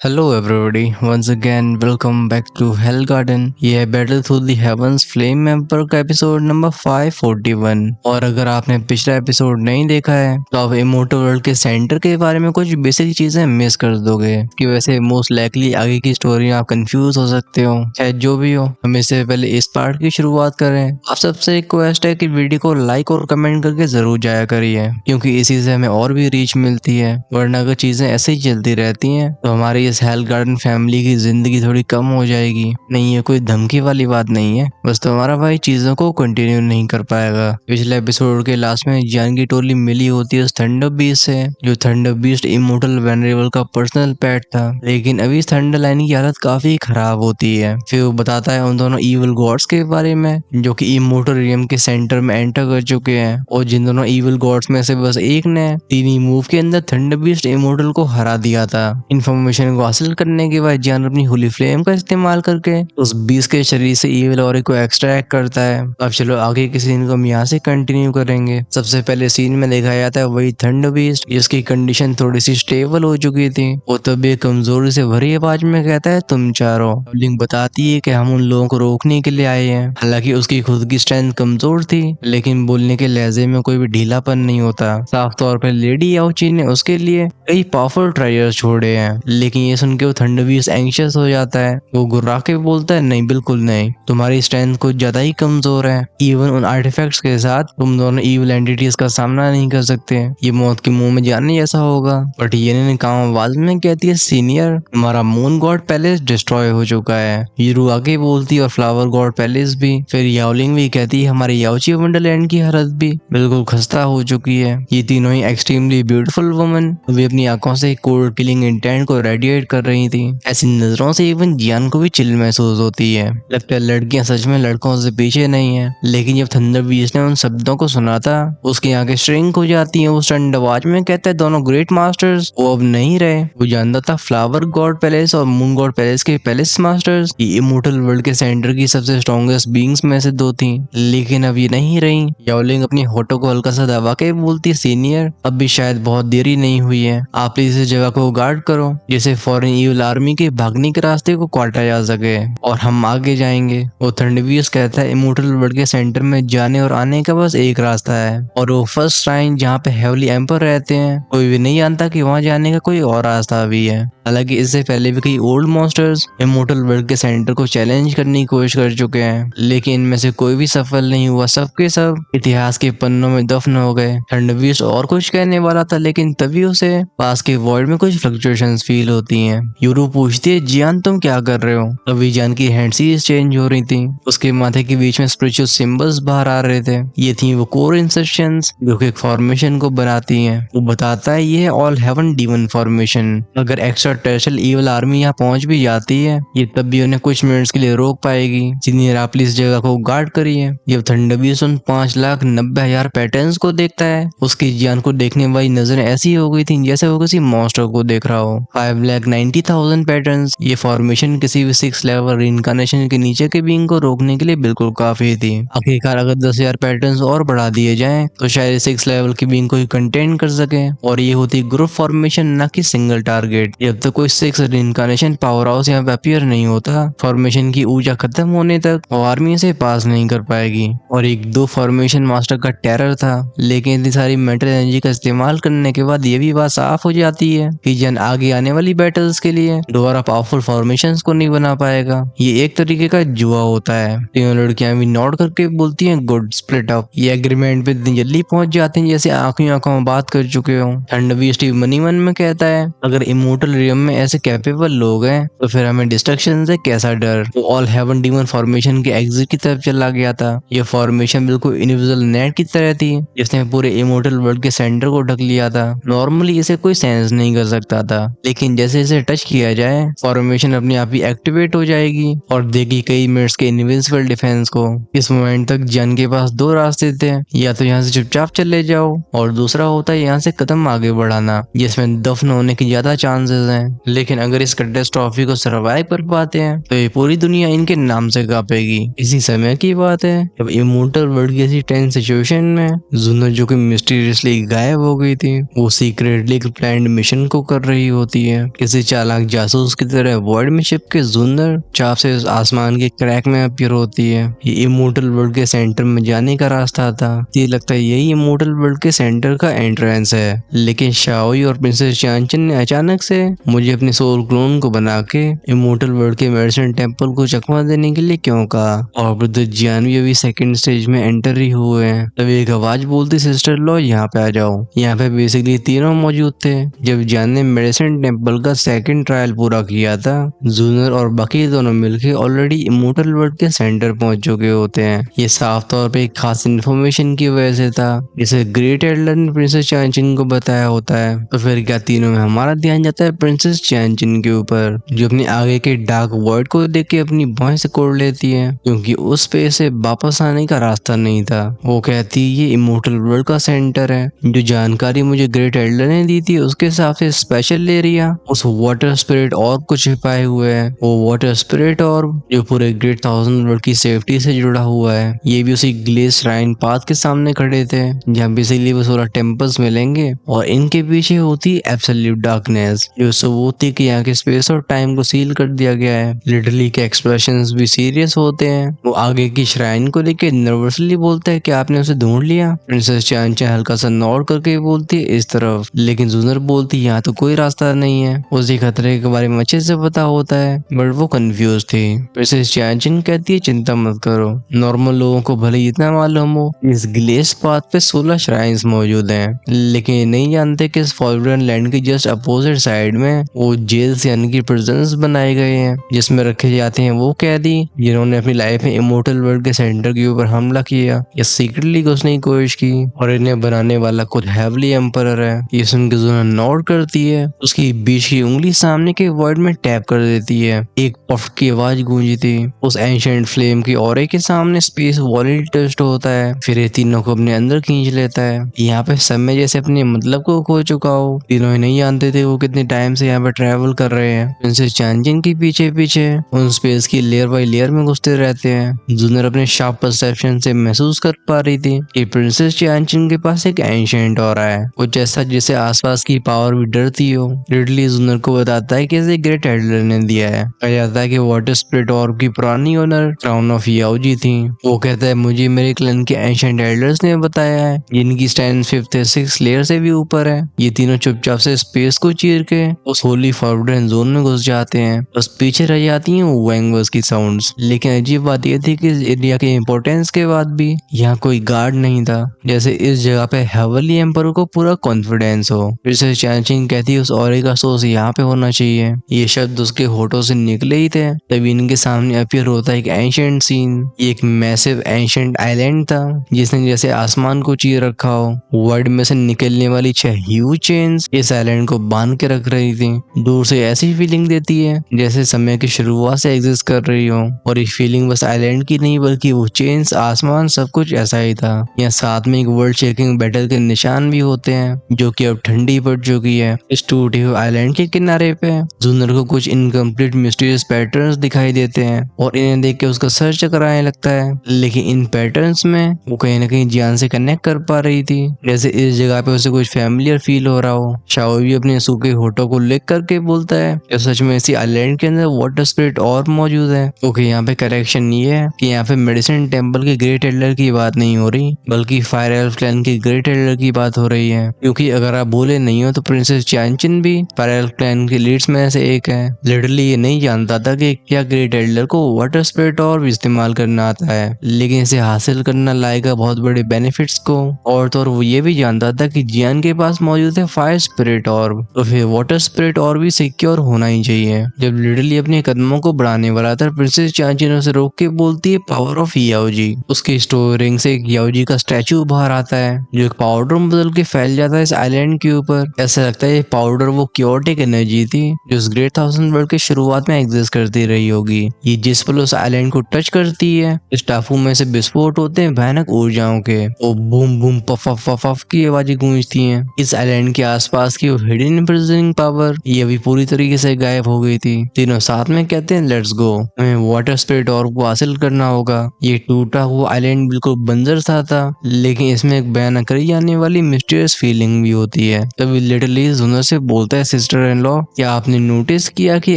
Hello everybody, once again welcome back to Hell Garden। ये है battle through the heavens flame emperor का episode number 541। और अगर आपने पिछला एपिसोड नहीं देखा है तो आप इमोर्टल वर्ल्ड के सेंटर के बारे में कुछ बेसिक चीजें मिस कर दोगे कि वैसे मोस्ट लाइकली आगे की स्टोरी आप कंफ्यूज हो सकते हो। चाहे जो भी हो, हम इससे पहले इस पार्ट की शुरुआत करें। आप सबसे रिक्वेस्ट है कि वीडियो को लाइक और कमेंट करके जरूर जाया करिए, क्योंकि इसी से हमें और भी रीच मिलती है। वरना अगर चीजें ऐसे ही चलती रहती हैं तो हमारी इस हेल गार्डन फैमिली की जिंदगी थोड़ी कम हो जाएगी। नहीं, ये कोई धमकी वाली बात नहीं है, बस तुम्हारा भाई चीजों को कंटिन्यू नहीं कर पाएगा। पिछले एपिसोड के लास्ट में जान की टोली मिली होती है उस थंडर बीस्ट से, जो थंडर बीस्ट इमोर्टल वेनरेबल का पर्सनल पेट था। लेकिन अभी थंडर लाइन की हालत काफी खराब होती है। फिर वो बताता है उन दोनों इविल गॉड्स के बारे में जो कि इमोर्टल रियम के सेंटर में एंटर कर चुके हैं, और जिन दोनों इविल गॉड्स में से बस एक ने 3 मूव के अंदर थंडर बीस्ट इमोर्टल को हरा दिया था। इन्फॉर्मेशन को हासिल करने के बाद जान अपनी होली फ्लेम का इस्तेमाल करके उस बीस्ट के शरीर से इविल ऑरा को एक्सट्रैक्ट करता है। अब चलो आगे के सीन को हम यहाँ से कंटिन्यू करेंगे। सबसे पहले सीन में देखा जाता है वही थंडर बीस्ट, जिसकी कंडीशन थोड़ी सी स्टेबल हो चुकी थी। वो तब एक कमजोरी से भरी आवाज में कहता है, तुम चारों। लिंक बताती है कि हम उन लोगों को रोकने के लिए आए हैं। हालांकि उसकी खुद की स्ट्रेंथ कमजोर थी, लेकिन बोलने के लहजे में कोई भी ढीलापन नहीं होता। साफ तौर पर लेडी याओची ने उसके लिए कई पावरफुल ट्रायर्स छोड़े हैं। लेकिन ये सुन के वो थंडर बीस्ट एंग्शियस हो जाता है। वो गुर्रा के बोलता है, नहीं बिल्कुल नहीं, तुम्हारी स्ट्रेंथ कुछ ज्यादा ही कमजोर है। इवन उन आर्टिफैक्ट्स के साथ तुम दोनों इविल एंटिटीज का सामना नहीं कर सकते। ये मौत के मुंह में जाने जैसा होगा। बट ये ने काम आवाज में कहती है, सीनियर, हमारा मून गॉड पैलेस डिस्ट्रॉय हो चुका है। यूरू आगे बोलती और फ्लावर गॉड पैलेस भी। फिर याओलिंग भी कहती है हमारी याओची वंडरलैंड की हालत भी बिल्कुल खस्ता हो चुकी है। ये तीनों ही एक्सट्रीमली ब्यूटीफुल वुमन वे अपनी आंखों से कोल्ड किलिंग इंटेंट को रेडिएट कर रही थी। ऐसी नजरों से इवन जियान को भी चिल महसूस होती है। लगता है लड़कियां सच में लड़कों से पीछे नहीं है। लेकिन जब थंडर बीस्ट ने उन शब्दों को सुना था, उसकी आंखें श्रिंक हो जाती हैं। वो स्टंड आवाज में कहता है, दोनों ग्रेट मास्टर्स वो अब नहीं रहे। वो जानता था फ्लावर गॉड पैलेस और मून गॉड पैलेस के पैलेस मास्टर्स ये इमोर्टल वर्ल्ड के सेंटर की सबसे स्ट्रॉन्गेस्ट बीइंग्स में से 2 थी, लेकिन अब ये नहीं रही। याओलिंग अपनी होठों को हल्का सा दबा के बोलती है, सीनियर, अब भी शायद बहुत देरी नहीं हुई है। आप प्लीज इस जगह को गार्ड करो, जिसे फॉरेन इविल आर्मी के भागने के रास्ते को काटा जा सके और हम आगे जाएंगे। वो थंडरबीस्ट कहता है, इमोर्टल वर्ल्ड के सेंटर में जाने और आने का बस एक रास्ता है, और वो फर्स्ट श्राइन जहाँ पे हेवली एम्पर रहते हैं। कोई भी नहीं जानता कि वहाँ जाने का कोई और रास्ता भी है। हालांकि इससे पहले भी कई ओल्ड मॉन्स्टर्स इमोर्टल वर्ल्ड के सेंटर को चैलेंज करने की कोशिश कर चुके हैं, लेकिन इनमें से कोई भी सफल नहीं हुआ। सबके सब इतिहास के पन्नों में दफन हो गए। थंडरबीस्ट और कुछ कहने वाला था, लेकिन तभी उसे पास के वॉइड में कुछ फ्लक्चुएशंस फील होती हैं। यूरू पूछती है, जियान तुम क्या कर रहे हो? अभी जान की हैंडसीज चेंज हो रही थी। उसके माथे के बीच में स्पिरिचुअल सिंबल्स बाहर आ रहे थे। ये थी वो कोर इंसर्शंस जो कि एक फॉर्मेशन को बनाती हैं। वो बताता है ये है ऑल हेवन डीमन फॉर्मेशन। अगर एक्स्ट्रा टेरेस्ट्रियल इविल आर्मी यहाँ पहुंच भी जाती है, ये तब भी उन्हें कुछ मिनट्स के लिए रोक पाएगी। सीनियर, आप इस जगह को गार्ड करिए। जब थंडरबीस्ट उन 5,90,000 पैटर्न्स को देखता है, उसकी जान को देखने वाली नजरें ऐसी हो गई थी जैसे वो किसी मॉन्स्टर को देख रहा हो। 5,90,000 पैटर्न्स, ये फॉर्मेशन किसी भी 6 लेवल रिइंकार्नेशन के नीचे के बीइंग को रोकने के लिए बिल्कुल काफी थी। आखिरकार अगर 10,000 पैटर्न्स और बढ़ा दिए जाएं तो शायद 6 लेवल की बीइंग को ही कंटेन कर सके, और ये होती ग्रुप फॉर्मेशन, ना कि सिंगल टारगेट। जब तक कोई 6 रिइंकार्नेशन पावर हाउस यहाँ पे अपीयर नहीं होता, फॉर्मेशन की ऊर्जा खत्म होने तक वो आर्मी से पास नहीं कर पाएगी। और एक 2 फॉर्मेशन मास्टर का टेरर था, लेकिन इतनी सारी मेंटल एनर्जी का इस्तेमाल करने के बाद ये भी बात साफ हो जाती है कि जन आगे आने वाली बैटल्स के लिए दोबारा पावरफुल फॉर्मेशंस को नहीं बना पाएगा। ये एक तरीके का जुआ होता है। तीनों लड़कियां भी नोट करके बोलती हैं, गुड, स्प्लिट अप। ये एग्रीमेंट पे इतनी जल्दी पहुंच जाते हैं जैसे आंखों आंखों में बात कर चुके हो। थंडरबीस्ट मनी मन में कहता है, अगर इमोर्टल रियम में ऐसे कैपेबल लोग हैं तो फिर हमें डिस्ट्रक्शन से कैसा डर। वो ऑल हेवन डीमन फॉर्मेशन के एग्जिट की तरफ चला गया था। ये फॉर्मेशन बिल्कुल इनविजिबल नेट की तरह थी, जिसने पूरे इमोर्टल वर्ल्ड के सेंटर को ढक लिया था। नॉर्मली इसे कोई सेंस नहीं कर सकता था, लेकिन जैसे इसे टच किया जाए, फॉर्मेशन अपने आप ही एक्टिवेट हो जाएगी और देगी कई मिनट्स के इनविजिबल डिफेंस को। इस मोमेंट तक जन के पास 2 रास्ते थे, या तो यहाँ से चुपचाप चले जाओ, और दूसरा होता है यहाँ से कदम आगे बढ़ाना, जिसमें दफन होने की ज्यादा चांसेस हैं। लेकिन अगर इस कैटास्ट्रॉफी को सर्वाइव कर पाते हैं तो ये पूरी दुनिया इनके नाम से कांपेगी। इसी समय की बात है जब इमोर्टल वर्ल्ड की ऐसी टेंस सिचुएशन में जुनो, जो कि मिस्टीरियसली गायब हो गई थी, वो सीक्रेटली प्लान्ड मिशन को कर रही होती है कि किसी चालाक जासूस की तरह वर्ल्ड में शिप के जुन्नर चाप से उस आसमान के क्रैक में अपीयर होती है। ये इमोर्टल वर्ल्ड के सेंटर में जाने का रास्ता था। ये लगता है यही इमोर्टल वर्ल्ड के सेंटर का एंट्रेंस है, लेकिन शाओई और प्रिंसेस चांचन ने अचानक से मुझे अपने सोल क्लोन को बना के इमोर्टल वर्ल्ड के मेडिसिन टेम्पल को चकमा देने के लिए क्यों कहा। और ब्रदर जियान भी अभी सेकंड स्टेज में एंटर ही हुए हैं। तभी एक आवाज बोलती, सिस्टर लॉ यहाँ पे आ जाओ। यहाँ पे बेसिकली तीनों मौजूद थे। जब जियान ने मेडिसिन टेम्पल का सेकंड ट्रायल पूरा किया था, जूनर और बाकी दोनों मिलकर ऑलरेडी इमोर्टल वर्ल्ड के सेंटर पहुंच चुके होते हैं। ये साफ तौर पे एक खास इन्फॉर्मेशन की वजह से था, जिसे ग्रेट एल्डर ने प्रिंसेस चांचिन को बताया होता है। तो फिर क्या तीनों में हमारा ध्यान जाता है प्रिंसेस चांचिन के ऊपर, जो अपने आगे के डार्क वर्ल्ड को देख के अपनी बाहें से कोड़ लेती है, क्योंकि उस पे से वापस आने का रास्ता नहीं था। वो कहती ये इमोर्टल वर्ल्ड का सेंटर है। जो जानकारी मुझे ग्रेट एल्डर ने दी थी उसके हिसाब से स्पेशल एरिया उस वाटर स्पिरिट और कुछ छिपाए हुए है। वो वाटर स्पिरिट और जो पूरे ग्रेट थाउजेंड वर्ल्ड की सेफ्टी से जुड़ा हुआ है। ये भी उसी ग्लेस श्राइन पाथ के सामने खड़े थे, जहाँ बेसिकली वो 16 टेम्पल्स मिलेंगे और इनके पीछे होती एब्सोल्यूट डार्कनेस, जो सबूत थी कि यहाँ के स्पेस और टाइम को सील कर दिया गया है। लिटरली के एक्सप्रेशंस भी सीरियस होते हैं। वो आगे की श्राइन को लेके नर्वसली बोलता है कि आपने उसे ढूंढ लिया। प्रिंसेस चांचा हल्का सा नॉड करके बोलती है इस तरफ, लेकिन जूनर बोलती यहाँ तो कोई रास्ता नहीं है। उसे खतरे के बारे में अच्छे से पता होता है, बट वो कंफ्यूज थी। प्रिंसेस चांचिन कहती है चिंता मत करो, नॉर्मल लोगों को भले ही इतना मालूम हो इस ग्लेस पाथ पे 16 श्राइन्स मौजूद हैं, लेकिन ये नहीं जानते कि इस फॉरबिडन लैंड की जस्ट अपोजिट साइड में वो जेल्स यानी कि प्रिजन्स बनाए गए हैं, जिसमें रखे जाते हैं वो कैदी जिन्होंने अपनी लाइफ में इमोर्टल वर्ल्ड के सेंटर के ऊपर हमला किया या सीक्रेटली घुसने की कोशिश की। और इन्हें बनाने वाला खुद हेवली एम्परर है। ये सुन के जूनर नॉड करती है, उसकी बीच की उंगली सामने के वर्ड में टैप कर देती है। एक पफ की आवाज गूंजी थी। उस एंशिएंट फ्लेम की ऑरे के सामने स्पेस वॉलेट टेस्ट होता है, फिर ये तीनों को अपने अंदर खींच लेता है। यहाँ पे समय जैसे अपने मतलब को खो चुका हो। तीनों ही नहीं जानते थे वो कितने टाइम से यहाँ पे ट्रैवल कर रहे हैं। प्रिंसेस चांजिन के पीछे पीछे उन स्पेस की लेयर बाई लेयर में घुसते रहते हैं। जूनर अपने शार्प परसेप्शन से महसूस कर पा रही थी कि प्रिंसेस चांजिन के पास एक एंशिएंट ऑरा है, कुछ ऐसा जिसे आसपास की पावर भी डरती हो। रिडली जूनर को बताता है कि इसे ग्रेट एल्डर ने दिया है। कहा जाता है कि वाटर स्पिरिट ऑर्ब की पुरानी ओनर क्राउन ऑफ याओजी थी। वो कहता है मुझे मेरे क्लन के एंशिएंट एल्डर्स ने बताया है, जिनकी स्टैंड 5th या 6th लेयर से भी ऊपर है। ये तीनों चुपचाप से स्पेस को चीर के उस होली फॉरबिडन जोन में घुस जाते हैं। बस पीछे रह जाती हैं वो वैंगवर्स की साउंड्स। लेकिन अजीब बात यह थी कि इस एरिया के इंपोर्टेंस के बाद भी यहाँ कोई गार्ड नहीं था, जैसे इस जगह पे हेवनली एम्पर को पूरा कॉन्फिडेंस हो। फिर चांचिंग कहती है उस ऑरे का सोर्स यहाँ पे होना चाहिए। ये शब्द उसके होठों से निकले ही थे, तभी इनके सामने अपीयर होता है एक एंशिएंट सीन। ये एक मैसिव एंशिएंट आइलैंड था, जिसने जैसे आसमान को चीर रखा हो। वर्ल्ड में से निकलने वाली 6 ह्यूज चेन्स इस आइलैंड को बांध के रख रही थी। दूर से ऐसी फीलिंग देती है जैसे समय की शुरुआत से एग्जिस्ट कर रही हो। और ये फीलिंग बस आइलैंड की नहीं, बल्कि वो चेन्स, आसमान, सब कुछ ऐसा ही था। यहाँ साथ में एक वर्ल्ड शेकिंग बैटल के निशान भी होते हैं, जो कि अब ठंडी पड़ चुकी है। इस टूटे हुए आइलैंड के किनारे पे जूनर को कुछ इनकम्प्लीट मिस्टीरियस पैटर्न्स दिखाई देते हैं और इन्हें देख के उसका सर चकराने लगता है। लेकिन इन पैटर्न्स में वो कहीं ना कहीं जियान से कनेक्ट कर पा रही थी, जैसे इस जगह पे उसे कुछ फैमिलियर फील हो रहा हो। शाओ भी अपने सूखे होठों को लिख करके बोलता है कि सच में इसी आइलैंड के अंदर वाटर स्पिरिट और मौजूद है। ओके, यहाँ पे करेक्शन ये है कि यहाँ पे मेडिसिन टेम्पल के ग्रेट एल्डर की बात नहीं हो रही, बल्कि फायर एल्फ क्लैन के ग्रेट एल्डर की बात हो रही है। क्योंकि अगर आप बोले नहीं हो तो प्रिंसेस चांचिन भी फायर एल्फ क्लैन के लीड्स में से एक है। लिटरली ये नहीं जानता था कि क्या ग्रेट एल्डर को वाटर स्पिरिट और भी इस्तेमाल करना आता है, लेकिन इसे हासिल करना लाएगा बहुत बड़े बेनिफिट्स को। और तो और वो ये भी जानता था कि जियान के पास मौजूद है फायर स्पिरिट ऑर्ब, तो फिर वाटर स्पिरिट ऑर्ब भी सिक्योर होना ही चाहिए। जब लिटरली अपने कदमों को बढ़ाने वाला था, प्रिंसेस चांचिन उसे रोक के बोलती है पावर ऑफ याओजी। उसकी स्टोर रिंग से एक याओजी का स्टैचू बाहर आता है, जो एक पाउडर में बदल के फैल जाता है इस आइलैंड के ऊपर। ऐसा लगता है ये पाउडर वो क्योटिक एनर्जी थी जो इस ग्रेट थाउजेंड वर्ल्ड के शुरुआत में एग्जिस्ट करती रही होगी। ये जिस पल उस आइलैंड को टच करती है, इस टापू में से विस्फोट होते हैं भयानक ऊर्जाओं के, और boom boom puff puff puff puff की आवाजें गूंजती हैं। इस आइलैंड के आसपास की वो हिडन इम्प्रिजनिंग पावर ये अभी पूरी तरीके से गायब हो गई थी। तीनों साथ में कहते हैं लेट्स गो, हमें वाटर स्पिरिट ऑर्ब को हासिल करना होगा। ये टूटा हुआ आइलैंड बिल्कुल बंजर सा था, लेकिन इसमें एक बयान करी जाने वाली मिस्टीरियस फीलिंग भी होती है। तभी लिटरली जूनर से बोलता है सिस्टर इन लॉ, क्या आपने नोटिस किया कि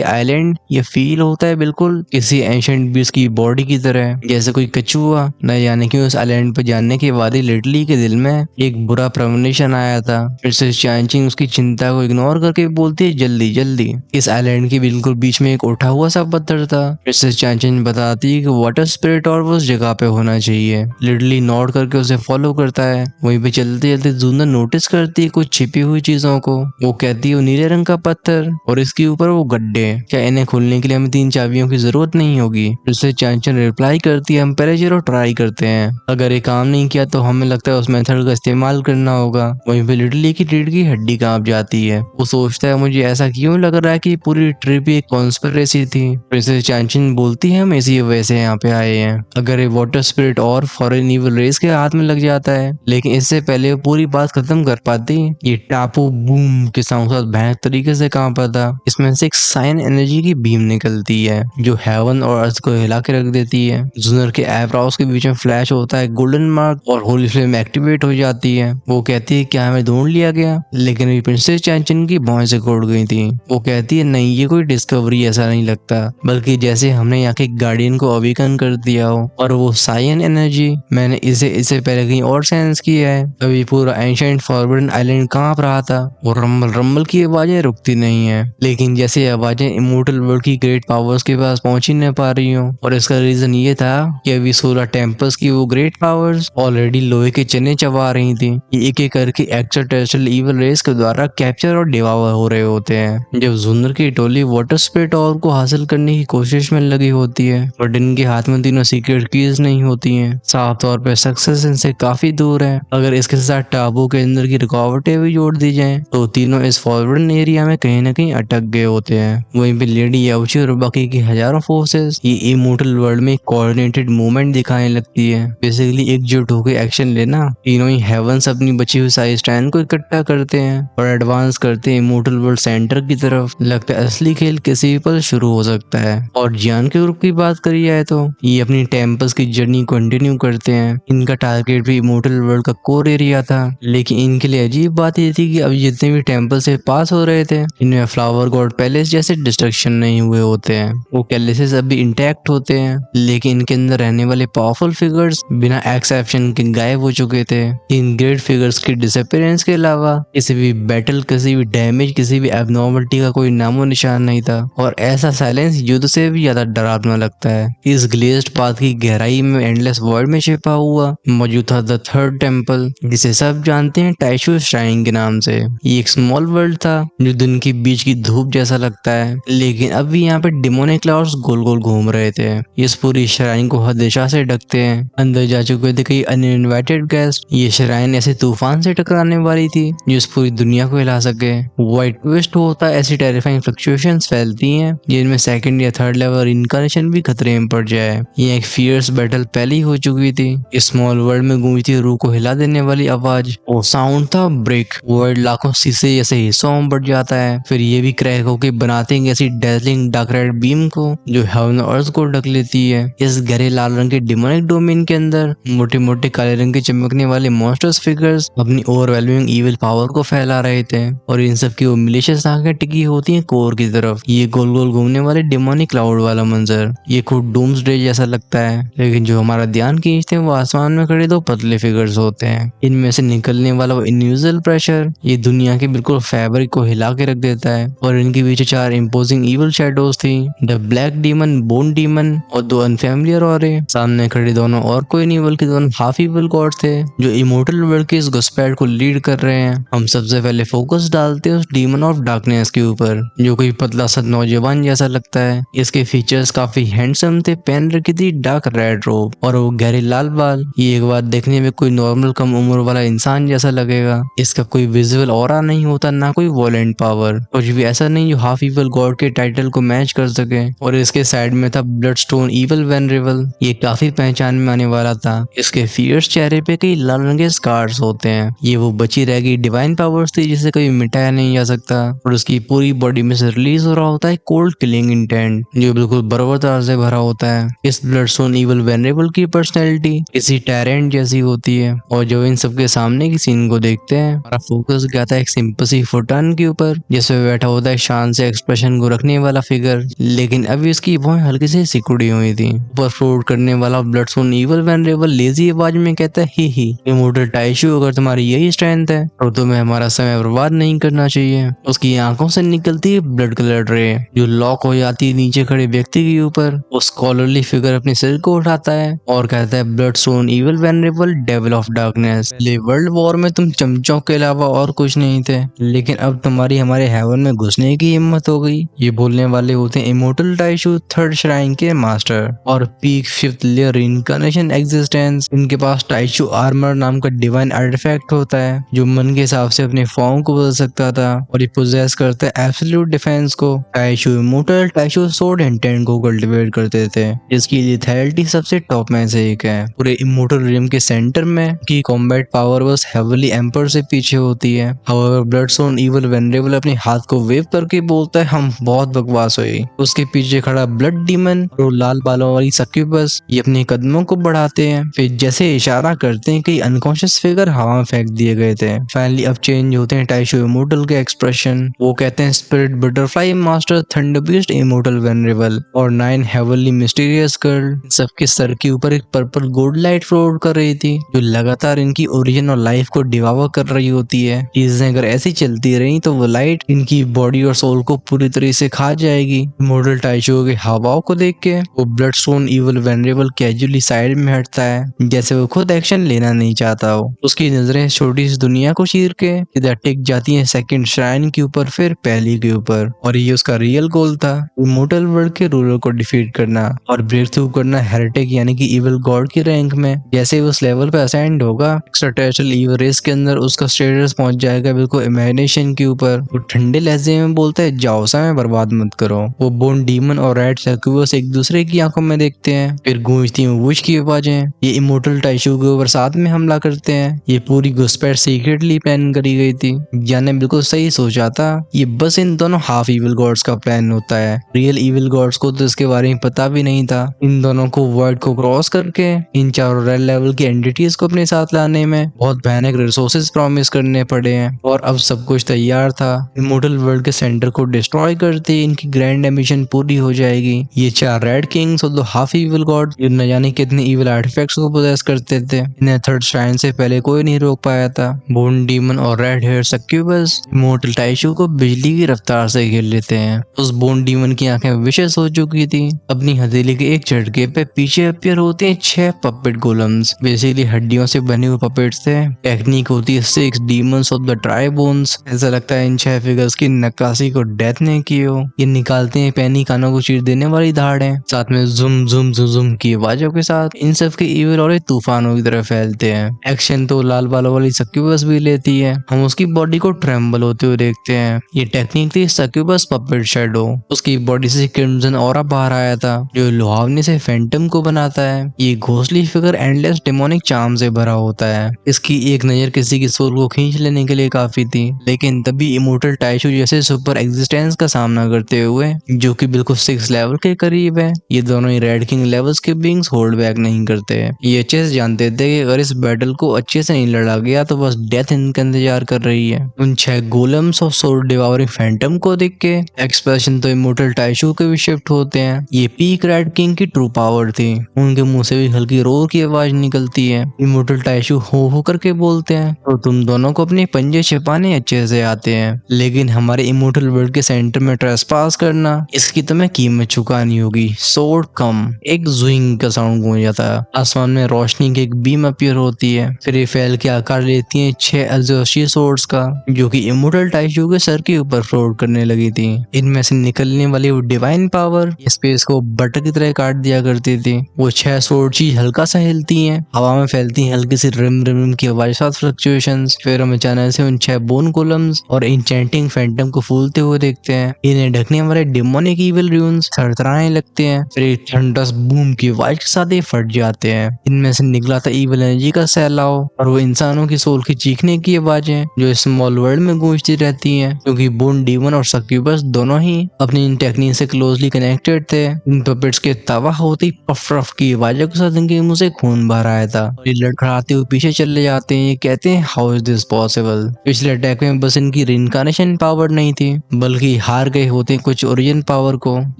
आइलैंड ये फील होता है बिल्कुल किसी एंशिएंट बीस्ट की बॉडी की तरह, जैसे कोई कछुआ न जाने क्यों उस आइलैंड पर जाने के बाद ही लिटली के दिल में एक बुरा प्रेमोनिशन आया था। प्रिंसेस चांचिंग उसकी चिंता को इग्नोर करके बोलती है जल्दी जल्दी। इस आइलैंड के बिल्कुल बीच में एक उठा हुआ सा पत्थर था। प्रिंसेस चांचिंग बताती है कि वाटर स्पिरिट और वो उस जगह पे होना चाहिए। लिटली नोट करके उसे फॉलो करता है। वहीं पे चलते चलते जूनर नोटिस करती है कुछ छिपी हुई चीजों को। वो कहती है वो नीले रंग का पत्थर और इसके ऊपर वो गड्ढे, क्या इन्हें खोलने के लिए हमें 3 चाबियों की जरूरत नहीं होगी? प्रिंसेस चांचिंग रिप्लाई करती है हम पहले जरूर ट्राई करते हैं, अगर ये काम नहीं किया तो हमें लगता है उस मेथड का इस्तेमाल करना होगा। वहीं पे लिटली की रीढ़ की हड्डी कांप जाती है। वो सोचता है मुझे ऐसा क्यों लग रहा है कि पूरी ट्रिप एक कॉन्स्पिरेसी थी। प्रिंसेस चांचिंग बोलती है हम इसी वजह से यहाँ पे आए हैं। अगर ये वाटर स्पिरिट और फॉरेन इविल रेस के हाथ में लग जाता है, लेकिन इससे पहले वो पूरी बात खत्म कर पाती, ये टापू बूम के साथ भयानक तरीके से कांपा था। इसमें से एक साइन एनर्जी की बीम निकलती है जो हेवन और अर्थ को हिला के रख देती है। जूनर के आईब्रोज के बीच में फ्लैश होता है गोल्डन मार्क और होली फ्लेम एक्टिवेट हो जाती है। वो कहती है क्या हमें ढूंढ लिया गया, लेकिन अभी प्रिंसेस चांचिन की भौं से उड़ गई थी। वो कहती है नहीं ये कोई डिस्कवरी ऐसा नहीं लगता, बल्कि जैसे हमने यहाँ के गार्डियन को अवेकन कर दिया हो। और वो साइन एनर्जी मैंने इसे पहले कहीं और सेंस किया है। अभी पूरा एंशिएंट फॉरबिडन आइलैंड कांप रहा था और रंबल रंबल की आवाजें रुकती नहीं है, लेकिन जैसे आवाजें इमोर्टल वर्ल्ड की ग्रेट पावर्स के पास पहुंच ही नहीं पा रही हो। और इसका रीजन ये था कि अभी सोलर टेम्पल्स की वो ग्रेट पावर्स ऑलरेडी लोहे के चने चबा रही थी। ये एक एक करके एक्स्ट्राटेरेस्ट्रियल इविल रेस के द्वारा कैप्चर और डिवावर हो रहे होते हैं। जब जूनर की टोली वाटर स्पिरिट और को हासिल करने की कोशिश में लगी होती है, बट इनके हाथ में तीनों सीक्रेट कीज नहीं होती हैं। साफ तौर पे सक्सेस इनसे काफी दूर है। अगर इसके साथ टापू के अंदर की रुकावटें भी जोड़ दी जाएं, तो तीनों इस फॉरवर्डन एरिया में कहीं ना कहीं अटक गए होते हैं। वहीं पे लेडी याउची और बाकी की हजारों फोर्सेस ये इमोर्टल वर्ल्ड में कोऑर्डिनेटेड मूवमेंट दिखाने लगती है। बेसिकली एकजुट होकर एक्शन लेना। तीनों ही हेवंस अपनी बची हुई सारी स्ट्रेंथ को इकट्ठा करते हैं और एडवांस करते हैं इमोर्टल वर्ल्ड सेंटर की तरफ। लगता है असली खेल किसी भी पल शुरू हो सकता है। और जियान के ग्रुप की बात करी जाए तो ये अपनी टेम्पल्स की जर्नी कंटिन्यू करते हैं। इनका टारगेट भी इमोर्टल वर्ल्ड का कोर एरिया था, लेकिन इनके लिए अजीब बात ये थी कि अब जितने भी टेम्पल से पास हो रहे थे, इनमें फ्लावर गॉड पैलेस जैसे डिस्ट्रक्शन नहीं हुए होते हैं। वो पैलेसेस अभी इंटैक्ट होते हैं, लेकिन इनके अंदर रहने वाले पावरफुल फिगर्स बिना एक्सेप्शन के गायब हो चुके थे। इन ग्रेट फिगर्स की डिसअपीयरेंस के अलावा किसी भी बैटल, किसी भी डैमेज, किसी भी एबनॉर्मलिटी का कोई नामो निशान नहीं था। और ऐसा साइलेंस युद्ध से भी ज्यादा डरावना लगता है। इस ग्लेज्ड पाथ की गहराई में एंडलेस वर्ल्ड में छिपा हुआ मौजूद था द थर्ड टेम्पल, जिसे सब जानते हैं टाइशू श्राइन के नाम से। ये एक स्मॉल वर्ल्ड था जो दिन के बीच की धूप जैसा लगता है, लेकिन अब भी यहाँ पे डिमोनिक क्लाउड्स गोल गोल घूम रहे थे। इस पूरी श्राइन को हर दिशा से ढकते हैं। अंदर जा चुके थे कई अनइनवाइटेड गेस्ट। ये श्राइन ऐसे तूफान से टकराने वाली थी जो इस पूरी दुनिया को हिला सके। वाइट ट्विस्ट होता है, ऐसी टेरिफाइंग फ्लक्चुएशंस फैलती हैं जिनमें सेकंड या थर्ड लेवल इनकार्नेशन भी खतरे में पड़ जाए। ये एक फियर्स बैटल पहले ही हो चुकी थी। इस स्मॉल वर्ल्ड में गूंजती रूह को हिला देने वाली आवाज, वो साउंड था ब्रेक। वर्ल्ड लाखों शीशे जैसे हिस्सों में बढ़ जाता है। फिर ये भी क्रैक होकर बनाते हैं ऐसी डेजलिंग डार्क रेड बीम को जो हेवन और अर्थ को ढक लेती है। इस गहरे लाल रंग के डिमोनिक डोमेन के अंदर मोटे मोटे काले रंग के चमकने वाले मॉन्स्टर्स फिगर्स अपनी ओवरवेलमिंग इविल पावर को फैला रहे थे, और इन सब की वो मिलिशियस आंखें टिकी होती हैं कोर की तरफ। ये गोल गोल घूमने वाले डिमोनिक क्लाउड वाला मंजर ये खुद डूम्सडे जैसा लगता है, लेकिन जो हमारा ध्यान खींचते हैं वो आसमान में खड़े 2 पतले फिगर्स होते हैं। इनमें से निकलने वाला वो इनयूजुअल प्रेशर ये दुनिया के बिल्कुल फैब्रिक को हिला के रख देता है। और इनके पीछे 4 इम्पोजिंग इविल शैडोज थी, the black demon, bone demon और 2 अनफैमिलियर औरे। सामने खड़े दोनों और कोई नहीं बल्कि दोनों हाफ इविल गॉड थे जो इमोर्टल वर्ल्ड के इस घुसपैठ को लीड कर रहे हैं। हम सबसे पहले फोकस डालते हैं उस डीमन ऑफ डार्कनेस के ऊपर जो कोई पतला सा नौजवान जैसा लगता है। इसके फीचर्स काफी हैंडसम थे, पहन रखी थी डार्क रेड रोब और वो गहरे लाल बाल। ये एक बार देखने में कोई नॉर्मल कम उम्र वाला इंसान जैसा लगेगा। इसका कोई विजुअल ऑरा नहीं होता, ना कोई वॉलेंट पावर, कुछ भी ऐसा नहीं जो हाफ इविल गॉड के टाइटल को मैच कर सके। और इसके साइड में था ब्लडस्टोन इविल वेनरेबल। ये काफी पहचान में आने वाला था। इसके फियर्स चेहरे पे कई लाल रंग के स्कार्स होते हैं। ये वो बची रह गई डिवाइन पावर्स थी जिसे कभी मिटाया नहीं जा सकता। और उसकी पूरी बॉडी में से रिलीज हो रहा होता है कोल्ड किलिंग इंटेंट जो बिल्कुल बर्बरता से भरा होता है। इस ब्लडस्टोन इविल वेनरेबल की पर्सनैलिटी किसी टैरेंट जैसी होती है। और जो इन सबके सामने की सीन को देखते हैं, हमारा फोकस गया था एक सिंपल सी फुटान के ऊपर जिसपे बैठा होता है शान से एक्सप्रेशन को रखने वाला फिगर, लेकिन अभी उसकी भौहें हल्की से सिकुड़ी हुई थी। ऊपर फ्लोट करने वाला ब्लडस्टोन इवल वेनरेबल लेजी आवाज में कहता है, ही इमोर्टल टाइशू, अगर तुम्हारी यही स्ट्रेंथ है तो तुम्हें हमारा समय बर्बाद नहीं करना चाहिए। उसकी आंखों से निकलती है ब्लड कलर रे जो लॉक हो जाती है नीचे खड़े व्यक्ति के ऊपर। वो स्कॉलरली फिगर अपने सिर को उठाता है और कहता है, Bloodstone evil venerable devil of darkness, पहले वर्ल्ड वॉर में तुम चमचों के अलावा और कुछ नहीं थे, लेकिन अब तुम्हारी हमारे हेवन में घुसने की हिम्मत हो गई। ये बोलने वाले होते हैं इमोर्टल टाइशू थर्ड श्राइन के मास्टर और peak fifth layer incarnation existence. इनके पास टाइशू आर्मर नाम का डिवाइन आर्टिफैक्ट होता है जो मन के हिसाब से अपने फॉर्म को बदल सकता था और ये पोजेस करता है एब्सोल्यूट डिफेंस को। टाइशू इमोर्टल टाइशू सोर्ड इंटेंट को कल्टीवेट करते थे जिसकी लिथैलिटी सबसे टॉप में से एक है। पूरे इमोर्टल रिम के सेंटर में की कॉम्बैट पावर बस हेवली एम्पर से पीछे होती है। हाउएवर ब्लडस्टोन इवल वेनरेबल अपने हाथ को वेव करके बोलता है, हम बहुत बकवास हुई। उसके पीछे खड़ा ब्लड डीमन और लाल बालों वाली सक्यूबस ये अपने कदमों को बढ़ाते हैं, फिर जैसे इशारा करते हैं कि अनकॉन्शियस फिगर हवा में फेंक दिए गए थे। फाइनली अब चेंज होते हैं टाइशू इमोर्टल के एक्सप्रेशन। वो कहते हैं, spirit butterfly master thunder beast immortal venerable और 9 हेवनली मिस्टीरियस गर्ल सबके सर के ऊपर एक पर्पल गोल्ड लाइट फ्लोट कर रही थी जो लगातार इनकी ओरिजिन और लाइफ को डिवावर कर रही होती है। चीजें अगर ऐसी चलती रही तो वो लाइट इनकी बॉडी और सोल को पूरी तरह से खा जाएगी। इमोर्टल टाइशू के हावभाव को देख के वो Bloodstone evil venerable casually side में हटता है जैसे वो खुद एक्शन लेना नहीं चाहता हो। उसकी नजरें छोटी सी दुनिया को चीर के सीधा टिक जाती हैं सेकंड श्राइन के ऊपर, फिर पहली के ऊपर। और ये उसका रियल गोल था, इमोर्टल वर्ल्ड के रूलर को डिफीट करना और ब्रेक थ्रू करना हेरेटिक यानी कि इविल गॉड की रैंक में। जैसे उस लेवल पे असाइंड होगा एक्स्ट्राटेरियल इविल रेस के अंदर उसका स्टेटस पहुंच जाएगा बिल्कुल इमेजिनेशन के ऊपर। वो ठंडे लहजे में बोलता है, जाओ समय बर्बाद मत करो। वो बोन डीमन और रेड सर्क्यूबस एक दूसरे की आंखों में देखते हैं, फिर गूंजती हैं वुश की आवाजें। ये इमोर्टल टाइशू के ऊपर साथ में हमला करते हैं। ये पूरी घुसपैठ सीक्रेटली प्लान करी गई थी। जाने बिल्कुल सही सोचा था, ये बस इन दोनों हाफ इविल गॉड्स का प्लान होता है। रियल इविल गॉड्स को तो इसके बारे में पता भी नहीं था। इन दोनों को वर्ल्ड को क्रॉस करके इन चारों रेड लेवल की एंटिटीज को अपने साथ लाने में बहुत भयानक रिसोर्सेज प्रॉमिस करने पड़े हैं और अब सब कुछ तैयार था। इमोर्टल वर्ल्ड के सेंटर को डिस्ट्रॉय करते ही इनकी ग्रैंड एम्बिशन पूरी हो जाएगी। ये चार रेड किंग्स और दो हाफ इविल गॉड जो न जाने कितने इविल आर्टिफैक्ट्स को पोजेस करते थे, इन्हें थर्ड श्राइन से पहले कोई नहीं रोक पाया था। बोन डीमन और रेड हेयर सक्यूबस इमोर्टल टाइशू को बिजली की रफ्तार से घेर लेते हैं। उस बोन डीमन की आंखें विशेष हो चुकी थी। अपनी हथेली के एक झटके पे पीछे अपीयर होते हैं 6 पपेट गोलम्स, बेसिकली हड्डियों से बने हुए पपेट्स थे। टेक्निक होती है 6 demons of the try bones. ऐसा लगता है इन 6 फिगर्स की नक्काशी को डेथ ने की हो। ये निकालते हैं पैनी कानों को चीर देने वाली धाड़ें, साथ में जुम जुम जुम की आवाजों के साथ इन सब के इविल और तूफानों की तरह फैलते हैं। एक्शन तो लाल बालों वाली सक्यूबस भी लेती है। हम उसकी बॉडी को ट्रेम्बल होते हुए देखते हैं। ये टेक्निक थी सक्यूबस पपेट शैडो। उसकी बॉडी से क्रिम्सन ऑरा बाहर आया था जो लुहावनी से फैंटम को बनाता है। ये घोंसली फिगर एंडलेस डेमोनिक चार्म से भरा होता है। इसकी एक नजर किसी की सोल को खींच लेने के लिए काफी थी, लेकिन तभी इमोर्टल टाइशू जैसे सुपर एग्जिस्टेंस का सामना करते हुए जो कि बिल्कुल 6 लेवल के करीब है, ये दोनों ही रेड किंग लेवल्स के बींग्स होल्ड बैक नहीं करते। ये अच्छे से जानते थे कि अगर इस बैटल को अच्छे से नहीं लड़ा गया तो बस डेथ इनका इंतजार कर रही है। उन 6 गोलम्स और सोल डिवावरिंग फैंटम को देख के एक्सप्रेशन तो इमोर्टल टाइशू के भी शिफ्ट होते हैं। ये पीक रेड किंग की ट्रू पावर थी। उनके मुंह से भी हल्की रोर की आवाज निकलती है। इमोर्टल टाइशू हो करके बोलते हैं, तो तुम दोनों को अपने पंजे छिपाने अच्छे से आते हैं, लेकिन हमारे इमोर्टल वर्ल्ड के सेंटर में ट्रेसपास करना, इसकी तुम्हें कीमत चुकानी होगी। सोर्ड कम। एक जुइंग का साउंड गूंज जाता है। आसमान में रोशनी की एक बीम अपीयर होती है, फिर ये फैल के आकार लेती है 6 अजोशी सोर्ड्स का जो कि इमोर्टल टाइशू के सर के ऊपर फ्लोट करने लगी थी। इनमें से निकलने वाली वो डिवाइन पावर स्पेस को बटर की तरह काट दिया करती थी। वो 6 सोर्ड चीज हल्का सा हिलती हैं, हवा में फैलती हैं हल्की सी रिम रिम की आवाज साथ फ्लक्चुएशंस। फिर हम अचानक से उन 6 बोन कोलम्स और इंचेंटिंग फैंटम को फूलते हुए देखते हैं। इन्हें ढकने वाले डेमोनिक इविल रून्स थरथराने लगते हैं, फिर एक थंडरस बूम की आवाज के साथ ही फट जाते हैं। इनमें से निकला था इविल एनर्जी का सैलाव और वो इंसानों की सोल की चीखने की आवाजें जो स्मॉल वर्ल्ड में गूंजती रहती हैं, क्योंकि बोन डीमन और सक्यूबस दोनों ही अपनी इन टेक्निक से क्लोजली कनेक्टेड थे। इन पपेट्स के तवा होती पफ रफ की आवाजों के साथ इनके मुंह से खून बाहर आया था। ये लड़खड़ाते हुए पीछे चले जाते हैं। ये कहते हैं, हाउ इज दिस पॉसिबल। पिछले अटैक में बस इनकी रिइंकार्नेशन रिनकनेशन पावर नहीं थी, बल्कि हार गए होते कुछ ओरिजिन पावर को।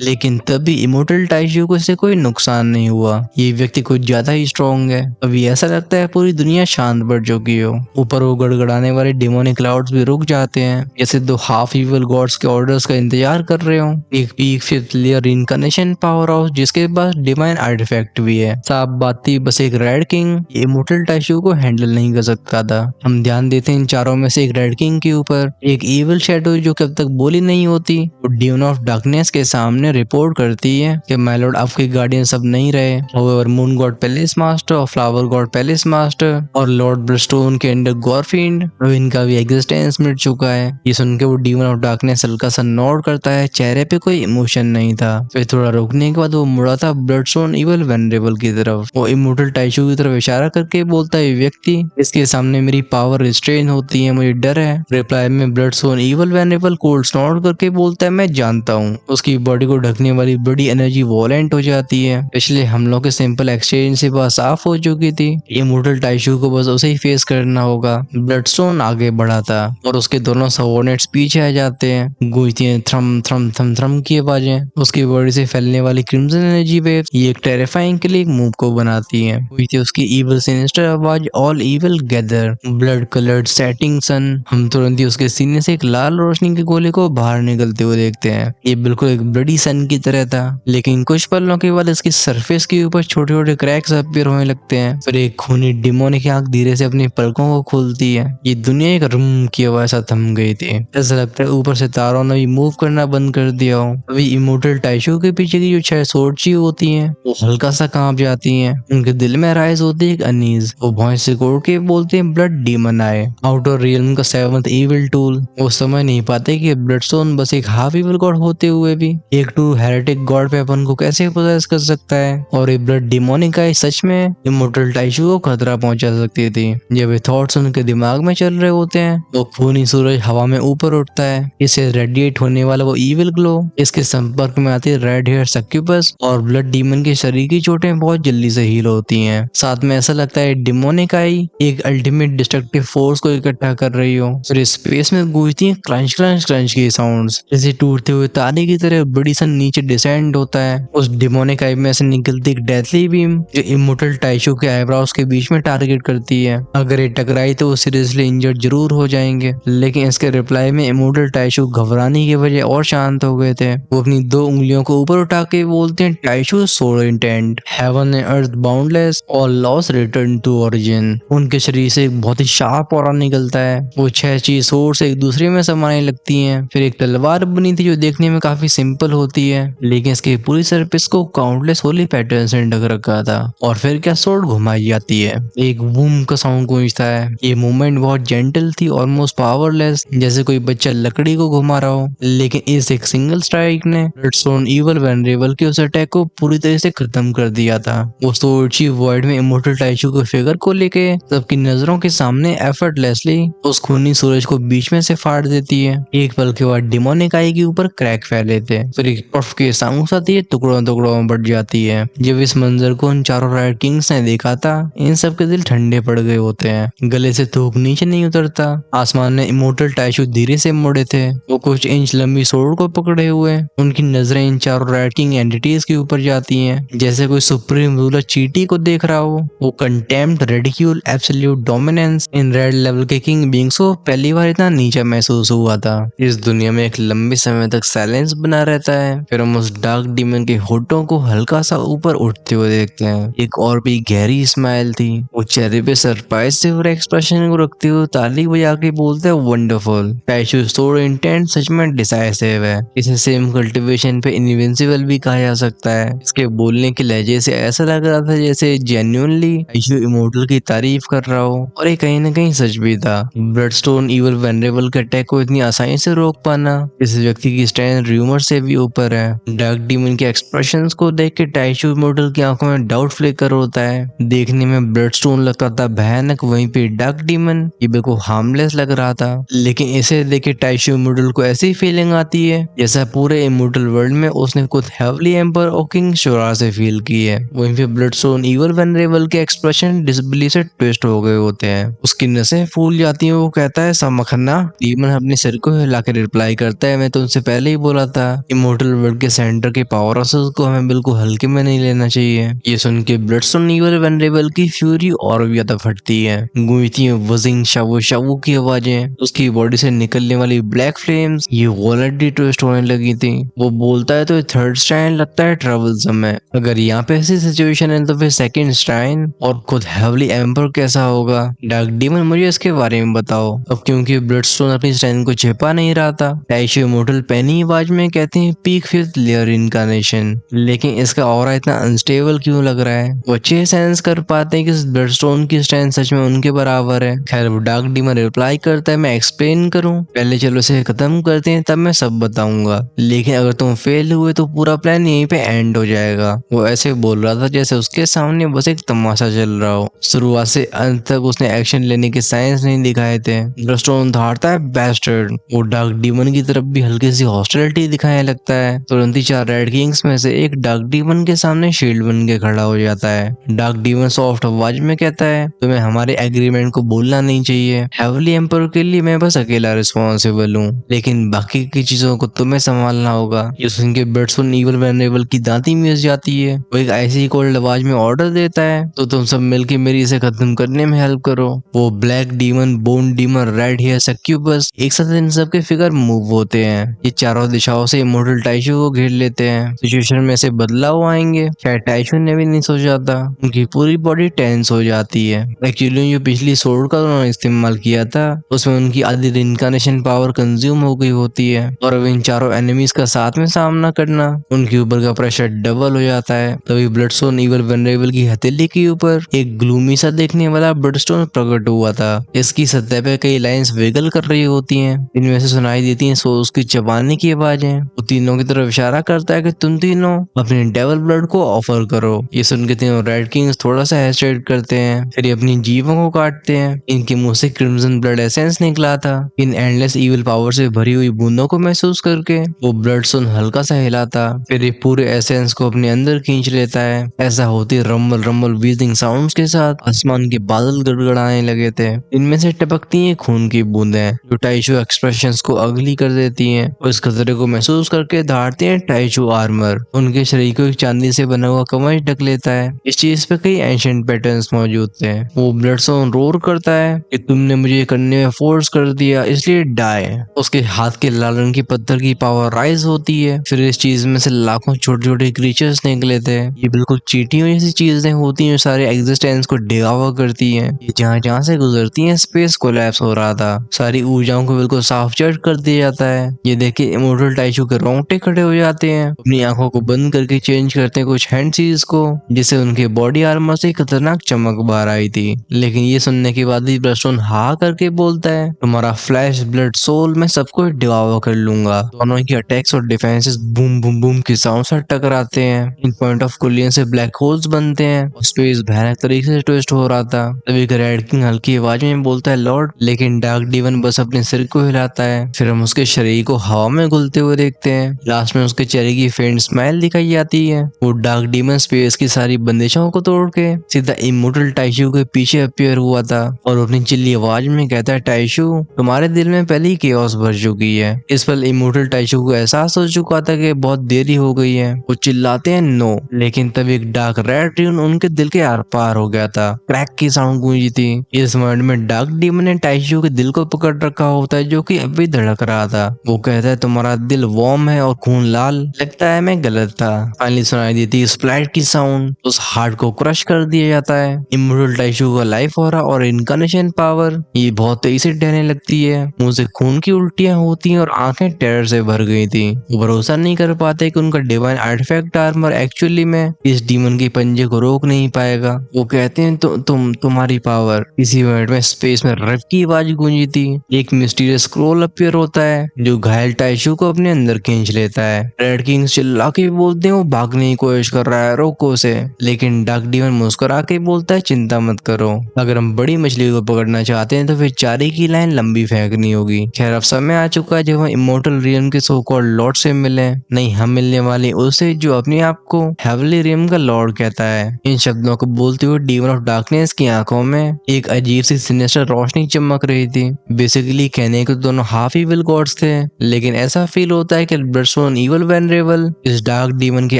लेकिन तभी इमोर्टल टाइशू को इससे कोई नुकसान नहीं हुआ। ये व्यक्ति कुछ ज्यादा ही स्ट्रॉन्ग है। अभी ऐसा लगता है पूरी दुनिया शांत पड़ चुकी हो। ऊपर वो गड़गड़ाने वाले डिमोनिक क्लाउड्स भी रुक जाते हैं, जैसे दो हाफ इवल गॉड्स के ऑर्डर्स का इंतजार कर रहे हो। एक peak fifth layer reincarnation powerhouse जिसके पास डिवाइन आर्टिफैक्ट भी है। साफ बात थी, बस एक रेड किंग इमोर्टल टाइशू को हैंडल नहीं कर सकता था। हम ध्यान देते हैं इन चारों में से एक रेड किंग के ऊपर। एक इविल शैडो जो कब तक बोली नहीं होती, वो डिमन ऑफ डार्कनेस के सामने रिपोर्ट करती है कि माय लॉर्ड आपके गार्डियन सब नहीं रहे। होवेवर मून गॉड पैलेस मास्टर और फ्लावर गॉड पैलेस मास्टर और लॉर्ड ब्लडस्टोन के अंडर गॉरफिंड, अब इनका भी एग्जिस्टेंस मिट चुका है। ये सुन के वो डिमन ऑफ डार्कनेस हल्का सा नोट करता है, चेहरे पे कोई इमोशन नहीं था। फिर थोड़ा रुकने के बाद वो मुड़ा था ब्लडस्टोन इवल वेनरेबल की तरफ। वो इमोर्टल टाइशू की तरफ इशारा करके बोलता है, व्यक्ति इसके सामने मेरी पावर रिस्ट्रेन होती है, मुझे डर है। रिप्लाई में Bloodstone evil venerable cold snout करके बोलता है, मैं जानता हूँ। उसकी बॉडी को ढकने वाली बड़ी एनर्जी वॉलेंट हो जाती है। पिछले हमलों के सिंपल एक्सचेंज से बात साफ हो चुकी थी। इमोर्टल टाइशू को बस उसे ही फेस करना होगा। ब्लडस्टोन आगे बढ़ा था और उसके दोनों सबऑर्डिनेट्स पीछे आ जाते हैं। गूंजती हैं थ्रम थ्रम थ्रम थ्रम की आवाजें। उसकी बॉडी से फैलने वाली क्रिम्सन एनर्जी वेव ये एक टेरिफाइंग क्लिक मूव को बनाती है। गूंजती उसकी इविल सिनिस्टर आवाज, all evil gather, blood coloured setting sun. हम तुरंत ही उसके सीने से एक लाल रोशनी के गोले को बाहर निकलते हुए देखते हैं। ये बिल्कुल एक ब्लडी सन की तरह था, लेकिन कुछ पलों के बाद इसकी सरफेस के ऊपर छोटे छोटे क्रैक्स अपीयर होने लगते हैं। फिर एक खूनी डिमोनिक आंख धीरे से अपनी पलकों को खोलती है। ये दुनिया एक रूम की आवाज सा थम गई थी। ऐसा लगता है ऊपर से तारों ने भी मूव करना बंद कर दिया हो। अभी इमोर्टल टाइशू के पीछे की जो छह सोर्ची होती हैं वो हल्का सा कांप जाती हैं। उनके दिल में राइज होती है एक अनीज। वो वॉइस से कोड के बोलते हैं, ब्लड डीमन आए, आउटर रियल्म का सेवंथ इविल टूल। वो समझ नहीं पाते कि ब्लडस्टोन बस एक हाफ इविल गॉड होते हुए भी एक ट्रू हेरेटिक गॉड वेपन को कैसे पोजेस कर सकता है। और ये ब्लड डिमोनिक आई सच में इमोर्टल टाइशू को खतरा पहुंचा सकती थी। जब ये थॉट्स उनके दिमाग में चल रहे होते हैं तो खूनी सूरज हवा में ऊपर उठता है। इसे रेडिएट होने वाला वो इविल ग्लो इसके संपर्क में आती है रेड हेयर सक्यूबस और ब्लड डीमन के शरीर की चोटें बहुत जल्दी से हील होती हैं। साथ में ऐसा लगता है डिमोनिक आई एक अल्टीमेट डिस्ट्रक्टिव फोर्स को इकट्ठा कर रही हो। फिर स्पेस में गूंजती है क्रंच क्रंच क्रंच की साउंड्स, जैसे टूटते हुए तारे की तरह बड़ी सन नीचे डिसेंड होता है। उस डिमोनिक आई में से निकलती एक डेथली बीम जो इमोर्टल टाइशू के आईब्रोज के बीच में टारगेट करती है। अगर ये टकराई तो वो सीरियसली इंजर्ड जरूर हो जाएंगे, लेकिन इसके रिप्लाई में इमोर्टल टाइशू घबराने की वजह और शांत हो गए थे। वो अपनी दो उंगलियों को ऊपर उठा के बोलते हैं, टाइशू soul intent, heaven and earth boundless और लॉस रिटर्न टू ओरिजिन। उनके शरीर से एक बहुत ही शार्प ऑरा निकलता है। वो छह चीज सोर्ड से एक दूसरे में समाने लगती हैं। फिर एक तलवार बनी थी जो देखने में काफी सिंपल होती है, लेकिन इसकी पूरी सरफेस को काउंटलेस होली पैटर्न से ढक रखा था। और फिर क्या सोर्ड घुमाई जाती है, एक बूम का साउंड गूंजता है। ये मूवमेंट बहुत जेंटल थी, ऑलमोस्ट पावरलेस, जैसे कोई बच्चा लकड़ी को घुमा रहा हो। लेकिन इस एक सिंगल स्ट्राइक ने ब्लडस्टोन इवल वेनरेबल के उस अटैक को पूरी तरह से खत्म कर दिया था। वो सोर्ची वॉइड में इमोर्टल टाइशू के फिगर को लेके सबकी नजरों के सामने एफर्टलेसली उस खूनी सूरज को बीच में से फाड़ देती है। एक पल के बाद डिमोनिक आई के ऊपर क्रैक फैले थे। फिर एक पफ के साउंड आती है, टुकड़ों टुकड़ों में बढ़ जाती है। जब इस मंजर को उन चारों रेड किंग्स ने देखा था, इन सब के दिल ठंडे पड़ गए होते हैं। गले से थूक नीचे नहीं उतरता। आसमान में इमोर्टल टाइशू धीरे से मुड़े थे, वो कुछ इंच लंबी सोर्ड को पकड़े हुए। उनकी नजरें इन चारों रेड किंग एंटिटीज के ऊपर जाती हैं, जैसे कोई सुप्रीम रूलर चीटी को देख रहा हो। वो contempt, ridicule, absolute dominance in red level के किंग बीइंग्स को पहली बार इतना नीचा महसूस हुआ था। इस दुनिया में एक लंबे समय तक साइलेंस बना रहता है। फिर हम उस डार्क डीमन के होठों को हल्का सा ऊपर उठते हुए देखते हैं। एक और भी गहरी स्माइल थी। वो चेहरे पे सरप्राइज से पूरा एक्सप्रेशन को रखते हुए ताली बजा के बोलते हैं, वंडरफुल, टाइशू सो इंटेंट, सच में डिसाइसिव है। इसे सेम कल्टीवेशन पे इनविंसिबल भी कहा जा सकता है। इसके बोलने के लहजे से ऐसा लग रहा था जैसे जेन्युइनली टाइशू इमोर्टल की तारीफ कर रहा हो, और ये कहीं ना कहीं सच भी था। ब्लडस्टोन इवल वेनरेबल के अटैक को इतनी आसानी से रोक पाना इस व्यक्ति की स्ट्रेंथ र्यूमर से भी ऊपर है। डार्क डीमन के एक्सप्रेशंस को देख के टाइशू इमोर्टल की आंखों में डाउट फ्लिकर होता है। देखने में ब्लडस्टोन लगता था भयानक, वहीं पे डार्क डीमन ये बिल्कुल हार्मलेस लग रहा था। लेकिन इसे देख के टाइशू इमोर्टल को ऐसी फीलिंग आती है जैसा पूरे इमोर्टल वर्ल्ड में उसने खुद हेवली एम्पर और किंग शोरा से फील की है। वहीं पे ब्लडस्टोन इवल वेनरेबल के एक्सप्रेशन डिसबिलीफ से ट्विस्ट हो गए होते हैं। उसकी नसें फूल जाती हैं। वो कहता है, समखन्ना, डीमन डीमन अपने सिर को हिला के रिप्लाई करता है, मैं तुमसे पहले ही बोला था इमोर्टल वर्ल्ड के सेंटर के पावर हाउसेस को हमें बिल्कुल हल्के में नहीं लेना चाहिए। ये सुन के ब्लडस्टोन ईवल वेनरेबल की फ्यूरी और भी ज्यादा फटती है। गूंजती है वजिंग शावू शावू की आवाजें, उसकी बॉडी से निकलने वाली ब्लैक फ्लेम्स ये वॉलेटली ट्विस्ट होने लगी थी। वो बोलता है तो थर्ड स्ट्राइन लगता है ट्रबलसम है। अगर यहाँ पे ऐसी सिचुएशन है तो फिर सेकंड स्ट्राइन और खुद हेवली एम्पर कैसा होगा? डार्क डीमन मुझे इसके बारे में बताओ। अब क्योंकि ब्लडस्टोन अपनी स्ट्रेंथ को छिपा नहीं रहा था, टाइशो इमोर्टल पैनी आवाज में कहते हैं पीक फिफ्थ लेयर इनकारनेशन। लेकिन इसका ऑरा इतना अनस्टेबल क्यों लग रहा है? वो अच्छे सेंस कर पाते हैं कि ब्लडस्टोन की स्ट्रेंथ सच में उनके बराबर है। खैर वो डार्क डीमन रिप्लाई करता है, मैं एक्सप्लेन करूं? पहले चलो इसे खत्म करते हैं, तब मैं सब बताऊंगा। लेकिन अगर तुम फेल हुए तो पूरा प्लान यहीं पे एंड हो जाएगा। वो ऐसे बोल रहा था जैसे उसके सामने बस एक तमाशा चल रहा हो। शुरुआत से अंत तक उसने एक्शन लेने के साइंस नहीं दिखाए थे। ब्लडस्टोन धारता है बैस्टर्ड। वो डार्क डीमन की तरफ भी हल्की सी हॉस्टिलिटी दिखाने लगता है। तुरंत ही 4 रेड किंग्स में से एक डार्क डीमन के सामने शील्ड बन के खड़ा हो जाता है। डार्क डीमन सॉफ्ट आवाज में कहता है तुम्हें हमारे एग्रीमेंट को बोलना नहीं चाहिए। हेवली एम्पर के लिए मैं बस अकेला रिस्पॉन्सिबल हूँ, लेकिन बाकी की चीजों को तुम्हें संभालना होगा। ये सुन के ब्लडस्टोन ईवल वेनरेबल की दांती मिस जाती है। वो एक ऐसी कोल्ड आवाज में ऑर्डर देता है तो तुम सब मिलके मेरी इसे खत्म करने में हेल्प करो। वो black demon, bone demon, red hair succubus एक साथ इन सब के फिगर मूव होते हैं। ये चारों दिशाओं से इमोर्टल टाइशो को घेर लेते हैं। सिचुएशन में से बदलाव आएंगे शायद टाइशो ने भी नहीं सोचा था। उनकी पूरी बॉडी टेंस हो जाती है। एक्चुअली जो पिछली सोर्ड का उन्होंने इस्तेमाल किया था उसमें उनकी आधी रिइंकार्नेशन पावर कंज्यूम हो गई होती है और अब इन चारों एनिमीज का साथ में सामना करना उनके ऊपर का प्रेशर डबल हो जाता है। तभी ब्लडस्टोन ईवल वेनरेबल की हथेली के ऊपर एक ग्लूमी सा देखने वाला ब्लडस्टोन प्रकट हुआ था। इसकी सतह पे कई लाइंस विगल कर रही होती हैं, इनमें से सुनाई देती हैं सो उसकी चबाने की आवाजें। वो तीनों की तरफ इशारा करता है कि तुम तीनों अपने डेवल ब्लड को ऑफर करो। ये सुन के तीनों रेड किंग्स थोड़ा सा हेजिटेट करते हैं, फिर ये अपनी जीभों को काटते हैं। इनके मुंह से क्रिम्सन ब्लड एसेंस निकला था। इन एंडलेस ईविल पावर से भरी हुई बूंदों को महसूस करके वो ब्लडस्टोन हल्का सा हिलाता, फिर ये पूरे एसेंस को अपने अंदर खींच लेता है। ऐसा होती रम्बल रम्बल व्हीजिंग साउंड्स के साथ आसमान के बादल गड़गड़ाने लगे थे। इनमें से टपकती हैं खून की बूंदें जो टाइशो एक्सप्रेशंस को अगली कर देती हैं और इस खतरे को महसूस करके धारते हैं टाइशो आर्मर। उनके शरीर को एक चांदी से बना हुआ कवच ढक लेता है। इस चीज पे कई एंशिएंट पैटर्न्स मौजूद थे। वो ब्लडस्टोन रोर करता है कि तुमने मुझे करने में फोर्स कर दिया, इसलिए डाई। उसके हाथ के लाल रंग की पत्थर की पावर राइज होती है। फिर इस चीज में से लाखों छोटे छोटे क्रीचर्स निकले थे। ये बिल्कुल चींटियों जैसी चीजें होती हैं जो सारे एग्जिस्टेंस को डिगावा करती हैं। ये जहाँ जहाँ से गुजरती हैं स्पेस कोलैप्स हो रहा था। सारी ऊर्जाओं को बिल्कुल साफ चट कर दिया जाता है। ये देख के इमोर्टल टाइशो के रोंगटे खड़े हो जाते हैं। अपनी आंखों को बंद करके चेंज करते हैं कुछ हैंड सीज को, जिससे उनके बॉडी आर्मर से खतरनाक चमक बाहर आई थी। लेकिन ये सुनने के बाद भी ब्लडस्टोन हा करके बोलता है तुम्हारा फ्लैश ब्लड सोल मैं सबको डिवावा कर लूंगा। दोनों की अटैक्स और डिफेंसेस बूम बूम बूम की साउंड से टकराते हैं। इन पॉइंट ऑफ कोलिजन से ब्लैक होल्स बनते हैं और स्पेस भयानक तरीके से ट्विस्ट हो रहा था। तभी रेड किंग हल्की आवाज में बोलता है लॉर्ड, लेकिन डार्क डीमन बस अपने सिर को हिलाता है। फिर हम उसके शरीर को हवा में घुलते हुए देखते हैं। लास्ट में उसके चेहरे की फेंट स्माइल दिखाई जाती है। वो डार्क डीमन स्पेस की सारी बंदिशों को तोड़ के सीधा इमोर्टल टाइशू के पीछे अपीयर हुआ था और अपनी चिल्ली आवाज में कहता है टाइशू तुम्हारे दिल में पहले ही केओस भर चुकी है। इस पर इमोर्टल टाइशू को एहसास हो चुका था कि बहुत देरी हो गई है। वो चिल्लाते हैं नो, लेकिन तब एक डार्क रेड ड्यून उनके दिल के आर पार हो गया था। क्रैक की साउंड गूंजी थी। इस मोमेंट में डार्क डीमन ने टाइशू के दिल को पकड़ रखा होता है जो कि अभी धड़क रहा था। वो कहता है तुम्हारा दिल वार्म है और खून लाल। लगता है मैं गलत था। फाइनली सुनाई देती स्प्लैट की साउंड। उस हार्ट को क्रश कर दिया जाता है। इमोर्टल टाइशू का लाइफ हो रहा और इनकारनेशन पावर ये बहुत तेजी से ढहने लगती है। मुंह से खून की उल्टियां होती हैं और आंखें टेरर से भर गई थी। वो भरोसा नहीं कर पाते कि उनका डिवाइन आर्टिफैक्ट आर्मर एक्चुअली में इस डीमन के पंजे को रोक नहीं पाएगा। वो कहते हैं तुम्हारी पावर। इसी मिनट में स्पेस में रफ की आवाज गूंजी थी। एक मिस्टीरियस स्क्रॉल अपीयर होता है जो घायल टाइशू को अपने अंदर खींच लेता है। रेड किंग चिल्ला के बोलते हैं वो भागने की कोशिश कर रहा है, रोको उसे। लेकिन डार्क डीमन मुस्कुरा के बोलता है चिंता मत करो, अगर हम बड़ी मछली को पकड़ना चाहते हैं तो फिर चारे की लाइन लंबी फेंकनी होगी। खैर अब समय आ चुका है जब हम इमोर्टल रियम के सो कॉल्ड लॉर्ड से मिले। नहीं, हम मिलने वाले उसे जो अपने आप को हेवली रियम का लॉर्ड कहता है। इन शब्दों को बोलते हुए डीमन ऑफ डार्कनेस की आंखों में एक अजीब सी सिनेस्टर रोशनी चमक रही थी। बेसिकली कहने को तो दोनों हाफ इविल गॉड्स थे, लेकिन ऐसा फील होता है कि ब्लडस्टोन इविल वेनरेबल इस डार्क डीमन के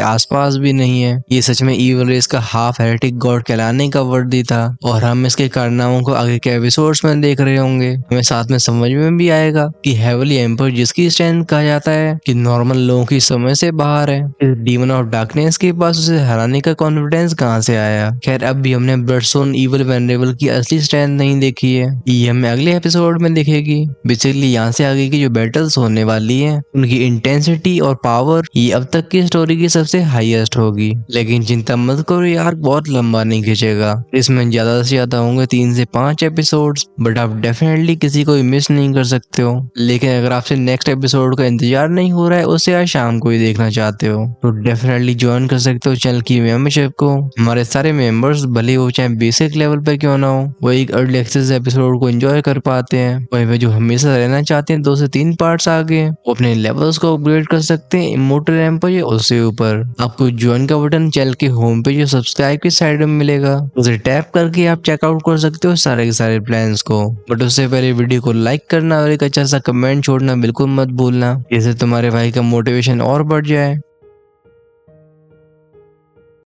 आसपास भी नहीं है। ये सच में इविल रेस का हाफ हेरेटिक गॉड कहलाने का वर्दी था और हम इसके कारनामों को आगे के एपिसोड्स में देख रहे होंगे। हमें साथ में समझ में भी आएगा कि हेवली एम्पर जिसकी स्ट्रेंथ कहा जाता है कि नॉर्मल लोगों की समझ से बाहर है, इस डीमन ऑफ डार्कनेस के पास उसे हराने का कॉन्फिडेंस कहाँ से आया। खैर अब भी हमने ब्लडस्टोन इविल वेनरेबल की असली स्ट्रेंथ नहीं देखी है, ये हमें अगले एपिसोड में दिखेगी। बेसिकली यहाँ से आगे की जो बैटल्स होने वाली है उनकी इंटेंसिटी और पावर ये अब तक की स्टोरी की सबसे हाईएस्ट होगी। लेकिन चिंता मत करो, ये आर्क बहुत लंबा नहीं खींचेगा, इसमें ज्यादा से ज्यादा होंगे 3 से 5 एपिसोड्स, बट आप डेफिनेटली किसी को मिस नहीं कर सकते हो। लेकिन अगर आपसे नेक्स्ट एपिसोड का इंतजार नहीं हो रहा है, उससे आज शाम को ही देखना चाहते हो तो डेफिनेटली ज्वाइन कर सकते हो चैनल की मेंबरशिप को। हमारे सारे मेंबर्स भले हो चाहे बेसिक लेवल पे क्यों ना हो, वो एक अर्ली एक्सेस एपिसोड को एंजॉय कर पाते हैं। वहीं पे जो हमेशा रहना चाहते हैं 2 से 3 पार्ट्स आगे, वो अपने लेवल्स को अपग्रेड कर सकते हैं इमोर्टल रैंक पर या उससे ऊपर। आपको ज्वाइन का बटन चैनल के होम पेज या सब्सक्राइब की साइड में मिलेगा, उसे टैप करके आप चेकआउट कर सकते हो सारे के सारे प्लान्स को। बट उससे पहले वीडियो को लाइक करना और एक अच्छा सा कमेंट छोड़ना बिल्कुल मत भूलना, जिससे तुम्हारे भाई का मोटिवेशन और बढ़ जाए।